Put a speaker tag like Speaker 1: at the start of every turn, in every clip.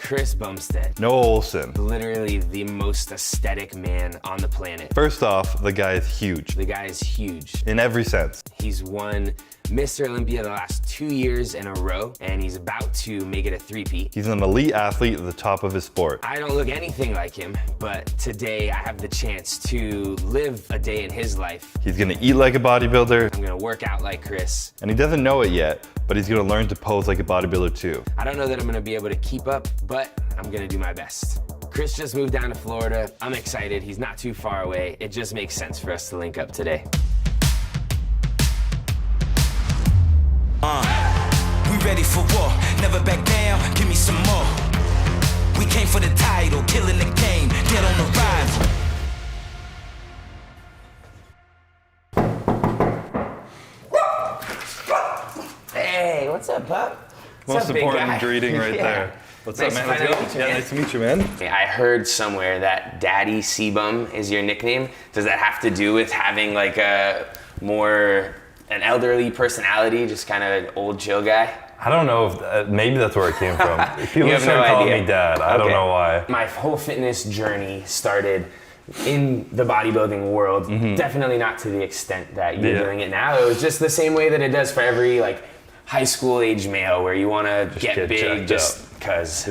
Speaker 1: Chris Bumstead.
Speaker 2: No Olsen.
Speaker 1: Literally the most aesthetic man on the planet.
Speaker 2: First off, the guy is huge.
Speaker 1: The guy is huge.
Speaker 2: In every sense.
Speaker 1: He's won Mr. Olympia the last 2 years in a row, and he's about to make it a three-peat.
Speaker 2: He's an elite athlete at the top of his sport.
Speaker 1: I don't look anything like him, but today I have the chance to live a day in his life.
Speaker 2: He's gonna eat like a bodybuilder.
Speaker 1: I'm gonna work out like Chris.
Speaker 2: And he doesn't know it yet, but he's gonna learn to pose like a bodybuilder too.
Speaker 1: I don't know that I'm gonna be able to keep up, but I'm gonna do my best. Chris just moved down to Florida. I'm excited, he's not too far away. It just makes sense for us to link up today.
Speaker 3: We ready for war, never back down, give me some more. We came for the title, killing the game, dead on the rise.
Speaker 1: Hey, what's up, pup?
Speaker 2: Most important greeting right there. What's up, man? Let's go. Yeah, nice to meet you, man.
Speaker 1: I heard somewhere that Daddy Sebum is your nickname. Does that have to do with having like an elderly personality, just kind of an old chill guy?
Speaker 2: I don't know if, maybe that's where it came from. People
Speaker 1: You have
Speaker 2: started
Speaker 1: no
Speaker 2: calling
Speaker 1: idea.
Speaker 2: me dad. I don't know why.
Speaker 1: My whole fitness journey started in the bodybuilding world. Definitely not to the extent that you're doing it now. It was just the same way that it does for every like high school age male, where you want to get big just because.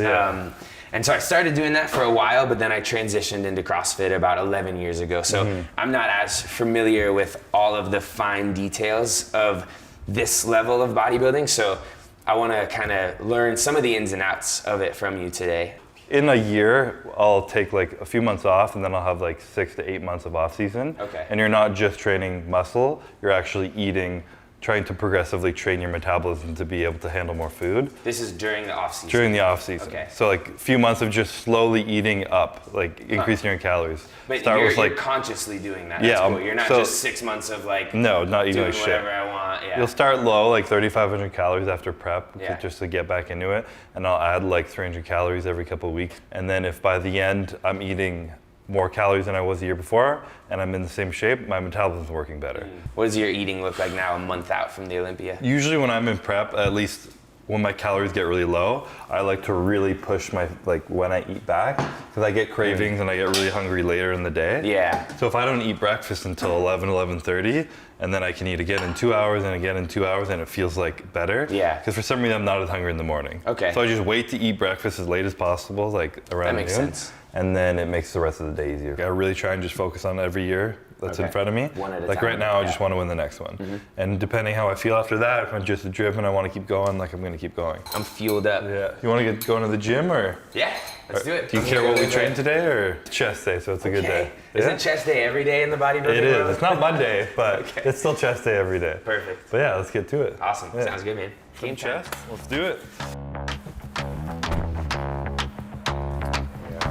Speaker 1: And so I started doing that for a while, but then I transitioned into CrossFit about 11 years ago. So I'm not as familiar with all of the fine details of this level of bodybuilding. So I want to kind of learn some of the ins and outs of it from you today.
Speaker 2: In a year, I'll take like a few months off, and then I'll have like 6 to 8 months of off season.
Speaker 1: Okay.
Speaker 2: And you're not just training muscle, you're actually eating, trying to progressively train your metabolism to be able to handle more food.
Speaker 1: This is during the off season.
Speaker 2: During the off season.
Speaker 1: Okay.
Speaker 2: So like a few months of just slowly eating up, like increasing your calories.
Speaker 1: But
Speaker 2: You're
Speaker 1: you're consciously doing that.
Speaker 2: Yeah,
Speaker 1: That's cool. You're not
Speaker 2: so-
Speaker 1: just 6 months of like
Speaker 2: No, not eating
Speaker 1: doing
Speaker 2: like shit.
Speaker 1: whatever I want. Yeah.
Speaker 2: You'll start low, like 3,500 calories after prep,
Speaker 1: Yeah.
Speaker 2: just to get back into it. And I'll add like 300 calories every couple of weeks. And then if by the end I'm eating more calories than I was the year before, and I'm in the same shape, my metabolism's working better.
Speaker 1: What does your eating look like now, a month out from the Olympia?
Speaker 2: Usually when I'm in prep, at least when my calories get really low, I like to really push my, like when I eat back, because I get cravings and I get really hungry later in the day.
Speaker 1: Yeah.
Speaker 2: So if I don't eat breakfast until 11:30, and then I can eat again in 2 hours and again in 2 hours, and it feels like better.
Speaker 1: Yeah.
Speaker 2: Because for some reason I'm not as hungry in the morning.
Speaker 1: Okay.
Speaker 2: So I just wait to eat breakfast as late as possible, like around
Speaker 1: That makes
Speaker 2: noon.
Speaker 1: sense.
Speaker 2: And then it makes the rest of the day easier. I really try and just focus on every year that's in front of me.
Speaker 1: One at a
Speaker 2: like
Speaker 1: time.
Speaker 2: right now, I
Speaker 1: Yeah.
Speaker 2: just want to win the next one. And depending how I feel after that, if I'm just driven, I want to keep going, like I'm going to keep going.
Speaker 1: I'm fueled up.
Speaker 2: Yeah. You want to get going to the gym, or?
Speaker 1: Yeah, let's do it.
Speaker 2: Do you care what we train today, or chest day? So it's a good day.
Speaker 1: Isn't chest day every day in the bodybuilding
Speaker 2: It is.
Speaker 1: world?
Speaker 2: It's not Monday, but it's still chest day every day.
Speaker 1: Perfect.
Speaker 2: But yeah, let's get to it.
Speaker 1: Awesome.
Speaker 2: Yeah.
Speaker 1: Sounds good, man. Game time.
Speaker 2: Chest. Let's do it.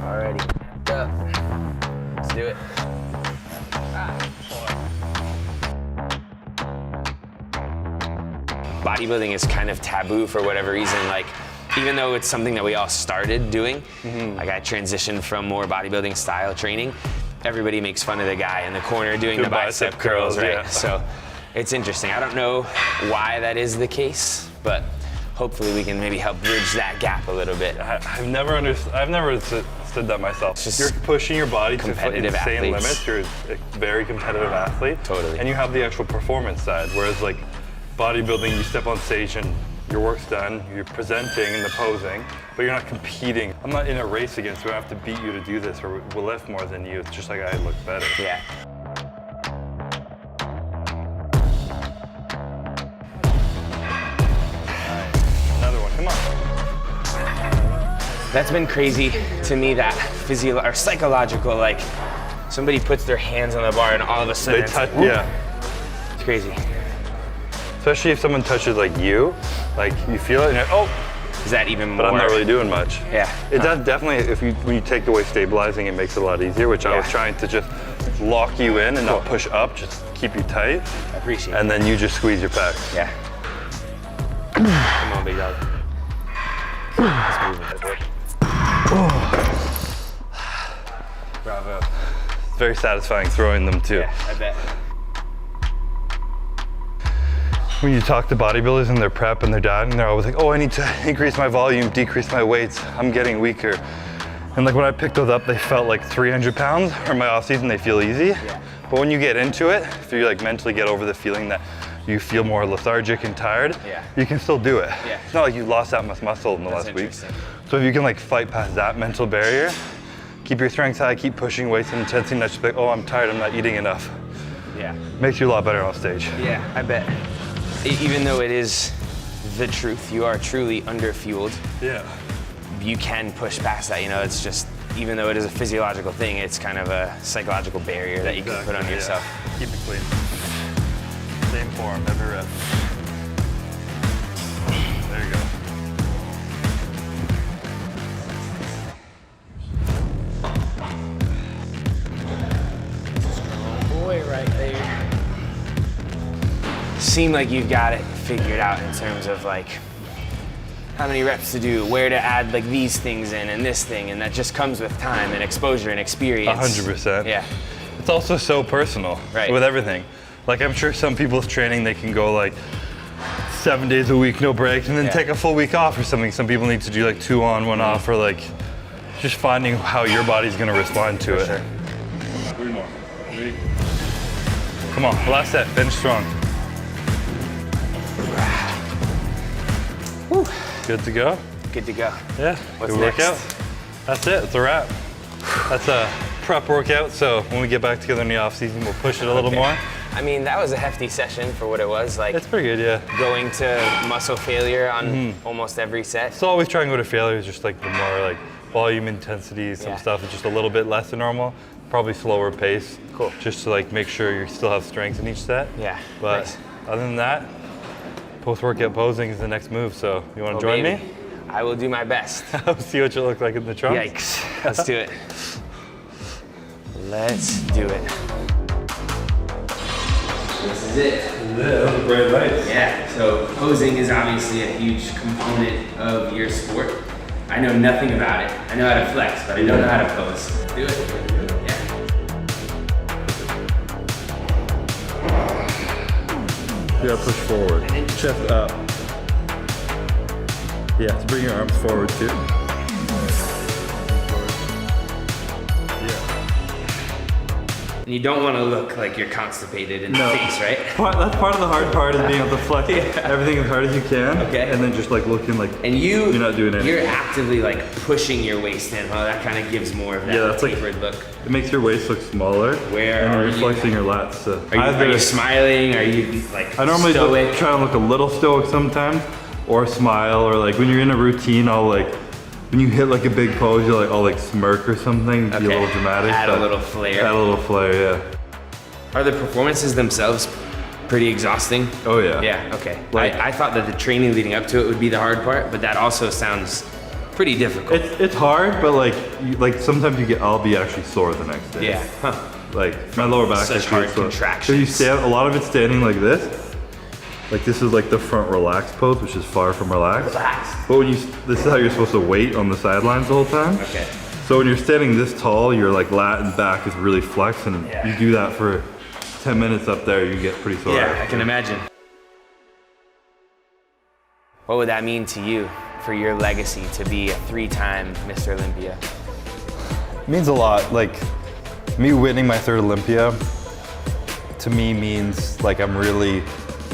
Speaker 1: Alrighty. Up. Let's do it. Bodybuilding is kind of taboo for whatever reason. Like, even though it's something that we all started doing, like I transitioned from more bodybuilding style training, everybody makes fun of the guy in the corner doing the bicep curls, right?
Speaker 2: Yeah.
Speaker 1: So it's interesting. I don't know why that is the case, but hopefully we can maybe help bridge that gap a little bit.
Speaker 2: I've never understood that myself.
Speaker 1: Just
Speaker 2: You're pushing your body to
Speaker 1: competitive
Speaker 2: insane
Speaker 1: athletes.
Speaker 2: limits. You're a very competitive athlete.
Speaker 1: Totally.
Speaker 2: And you have the actual performance side, whereas like bodybuilding, you step on stage and your work's done, you're presenting and the posing, but you're not competing. I'm not in a race against you. I have to beat you to do this, or we'll lift more than you. It's just like I look better.
Speaker 1: Yeah.
Speaker 2: Another one, come on.
Speaker 1: That's been crazy to me, that psychological, like somebody puts their hands on the bar and all of a sudden
Speaker 2: They touch, yeah.
Speaker 1: it's crazy.
Speaker 2: Especially if someone touches like you feel it and you're, oh,
Speaker 1: Is that even more?
Speaker 2: but I'm not really doing much.
Speaker 1: Yeah.
Speaker 2: It does definitely, when you take away stabilizing, it makes it a lot easier, which I was trying to just lock you in and not push up, just keep you tight.
Speaker 1: I appreciate it.
Speaker 2: And then you just squeeze your pecs.
Speaker 1: Yeah. Come on, big dog. Let's move it.
Speaker 2: Bravo. It's very satisfying throwing them too.
Speaker 1: Yeah, I bet.
Speaker 2: when you talk to bodybuilders in their prep and they're dieting, they're always like, oh, I need to increase my volume, decrease my weights, I'm getting weaker. And like when I picked those up, they felt like 300 pounds, or my off season, they feel easy.
Speaker 1: Yeah.
Speaker 2: But when you get into it, if you like mentally get over the feeling that you feel more lethargic and tired, you can still do it.
Speaker 1: Yeah.
Speaker 2: It's not like you lost that much muscle in the last week. So if you can like fight past that mental barrier, keep your strength high, keep pushing weights and intensity, not just like, oh, I'm tired, I'm not eating enough.
Speaker 1: Yeah.
Speaker 2: Makes you a lot better on stage.
Speaker 1: Yeah, I bet. Even though it is the truth, you are truly underfueled.
Speaker 2: Yeah.
Speaker 1: You can push past that, you know, it's just, even though it is a physiological thing, it's kind of a psychological barrier that you can put on yourself.
Speaker 2: Keep it clean. Same form, every rep. There you go.
Speaker 1: Strong boy right there. Seem like you've got it figured out in terms of like how many reps to do, where to add like these things in and this thing, and that just comes with time and exposure and experience.
Speaker 2: 100%.
Speaker 1: Yeah.
Speaker 2: It's also so personal with everything. Like I'm sure some people's training, they can go like 7 days a week, no breaks, and then take a full week off or something. Some people need to do like 2 on, 1 off, or like just finding how your body's gonna respond to it.
Speaker 1: Sure.
Speaker 2: 3 more. 3. Come on, last set, finish strong.
Speaker 1: Whew.
Speaker 2: Good to go?
Speaker 1: Good to go.
Speaker 2: Yeah,
Speaker 1: What's
Speaker 2: good
Speaker 1: next?
Speaker 2: workout. That's it, it's a wrap. That's a prep workout, so when we get back together in the off season, we'll push it a little more.
Speaker 1: I mean, that was a hefty session for what it was. Like,
Speaker 2: It's pretty good, yeah.
Speaker 1: going to muscle failure on almost every set.
Speaker 2: So always try and go to failure, is just like the more like volume intensity, some stuff is just a little bit less than normal, probably slower pace.
Speaker 1: Cool.
Speaker 2: Just to like make sure you still have strength in each set.
Speaker 1: Yeah,
Speaker 2: But
Speaker 1: nice.
Speaker 2: other than that, post-workout posing is the next move, so you want to join me?
Speaker 1: I will do my best.
Speaker 2: I'll see what you look like in the trunks.
Speaker 1: Yikes. Let's do it. Let's do it. This is it.
Speaker 2: Those are bright lights.
Speaker 1: Yeah, so posing is obviously a huge component of your sport. I know nothing about it. I know how to flex, but I don't know how to pose. Do it. Yeah.
Speaker 2: You gotta push forward. Chest up. Yeah, to bring your arms forward too.
Speaker 1: And you don't want to look like you're constipated in the face, right?
Speaker 2: That's part of the hard part, is being able to flex everything as hard as you can.
Speaker 1: Okay.
Speaker 2: And then just like looking like
Speaker 1: And you're
Speaker 2: not doing anything.
Speaker 1: You're actively like pushing your waist in, huh? That kind of gives more of that
Speaker 2: that's like-
Speaker 1: tapered look.
Speaker 2: it makes your waist look smaller.
Speaker 1: Where
Speaker 2: and
Speaker 1: are
Speaker 2: you're
Speaker 1: you?
Speaker 2: flexing your lats. So
Speaker 1: Are you smiling? Are you like
Speaker 2: I normally
Speaker 1: stoic?
Speaker 2: try to look a little stoic sometimes, or smile, or like when you're in a routine, I'll like, when you hit like a big pose, you'll like, I'll like smirk or something, be a little dramatic.
Speaker 1: Add a little flair.
Speaker 2: Add a little flair, yeah.
Speaker 1: Are the performances themselves pretty exhausting?
Speaker 2: Oh yeah.
Speaker 1: Yeah, okay.
Speaker 2: Like-
Speaker 1: I thought that the training leading up to it would be the hard part, but that also sounds pretty difficult.
Speaker 2: It's hard, but like sometimes I'll be actually sore the next day.
Speaker 1: Yeah. Huh.
Speaker 2: Like my lower back.
Speaker 1: Such
Speaker 2: I feel
Speaker 1: hard
Speaker 2: sore.
Speaker 1: contractions.
Speaker 2: So you stand, a lot of it's standing like this. Like this is like the front relaxed pose, which is far from relaxed.
Speaker 1: Relaxed.
Speaker 2: But when this is how you're supposed to wait on the sidelines the whole time.
Speaker 1: Okay.
Speaker 2: So when you're standing this tall, your like lat and back is really flexed, and you do that for 10 minutes up there, you get pretty sore.
Speaker 1: Yeah, I can imagine. What would that mean to you for your legacy to be a 3-time Mr. Olympia?
Speaker 2: It means a lot. Like me winning my 3rd Olympia to me means like I'm really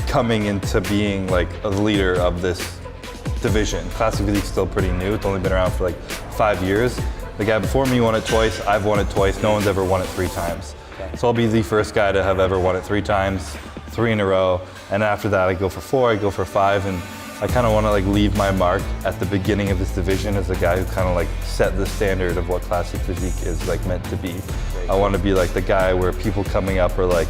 Speaker 2: coming into being like a leader of this division. Classic Physique's still pretty new. It's only been around for like 5 years. The guy before me won it twice. I've won it twice. No one's ever won it 3 times.
Speaker 1: Okay.
Speaker 2: So I'll be the first guy to have ever won it 3 times, 3 in a row. And after that, I go for 4, I go for 5, and I kind of want to like leave my mark at the beginning of this division as a guy who kind of like set the standard of what classic physique is like meant to be. I want to be like the guy where people coming up are like,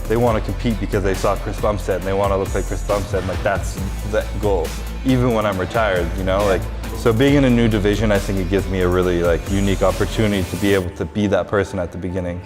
Speaker 2: they want to compete because they saw Chris Bumstead and they want to look like Chris Bumstead, and like that's the goal. Even when I'm retired, you know, like, so being in a new division, I think it gives me a really like unique opportunity to be able to be that person at the beginning.